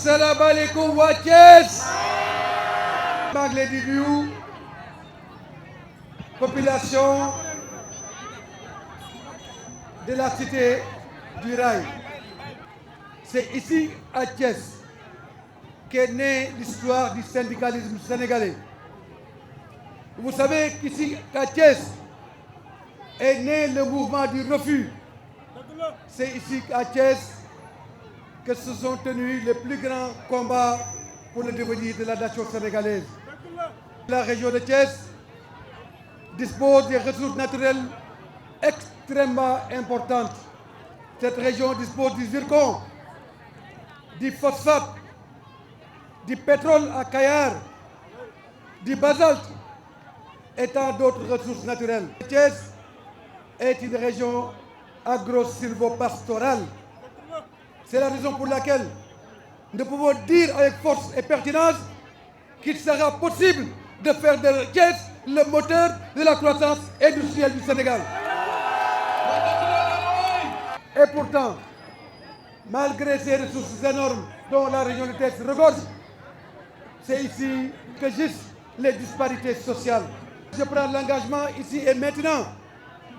asalaamaaleykum waa Thiès. maa ngi leen di nuyu population de la cité du Rail. C'est ici à Thiès qu'est née l'histoire du syndicalisme sénégalais. Vous savez qu'ici à Thiès est né le mouvement du refus. C'est ici à Thiès que se sont tenus les plus grands combats pour le devenir de la nation sénégalaise. La région de Thiès dispose des ressources naturelles extrêmement importantes. Cette région dispose du zircon, du phosphate, du pétrole à Kayar, du basalte et tant d'autres ressources naturelles. Thiès est une région agro-silvopastorale. C'est la raison pour laquelle nous pouvons dire avec force et pertinence qu'il sera possible de faire de Thiès le moteur de la croissance industrielle du Sénégal. Et pourtant, malgré ces ressources énormes dont la région de Thiès regorge, c'est ici que gisent les disparités sociales. Je prends l'engagement ici et maintenant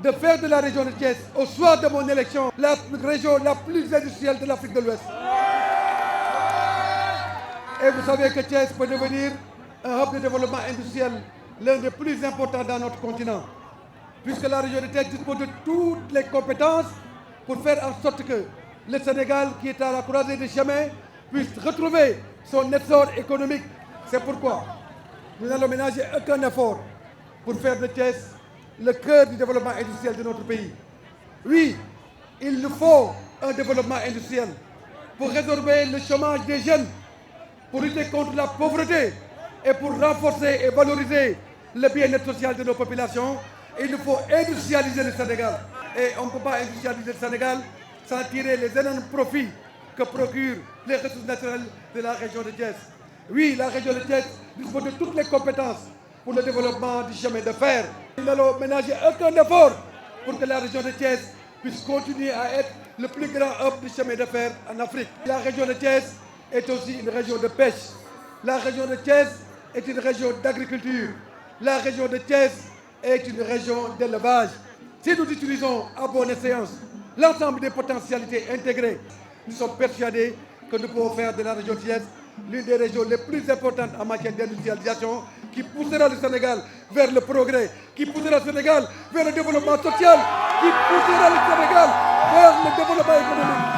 de faire de la région de Thiès, au soir de mon élection, la région la plus industrielle de l'Afrique de l'Ouest. Et vous savez que Thiès peut devenir un hub de développement industriel, l'un des plus importants dans notre continent, puisque la région de Thiès dispose de toutes les compétences pour faire en sorte que le Sénégal, qui est à la croisée des chemins, puisse retrouver son essor économique. C'est pourquoi nous n'allons ménager aucun effort pour faire de Thiès le cœur du développement industriel de notre pays. Oui, il nous faut un développement industriel pour résorber le chômage des jeunes, pour lutter contre la pauvreté et pour renforcer et valoriser le bien-être social de nos populations. Il nous faut industrialiser le Sénégal. Et on ne peut pas industrialiser le Sénégal sans tirer les énormes profits que procurent les ressources naturelles de la région de Thiès. Oui, la région de Thiès dispose de toutes les compétences pour le développement du chemin de fer. Nous n'allons ménager aucun effort pour que la région de Thiès puisse continuer à être le plus grand hub du chemin de fer en Afrique. La région de Thiès est aussi une région de pêche. La région de Thiès est une région d'agriculture. La région de Thiès est une région d'élevage. Si nous utilisons à bonne escient l'ensemble des potentialités intégrées, nous sommes persuadés que nous pouvons faire de la région de Thiès l'une des régions les plus importantes en matière d'industrialisation, qui poussera le Sénégal vers le progrès, qui poussera le Sénégal vers le développement social, qui poussera le Sénégal vers le développement économique.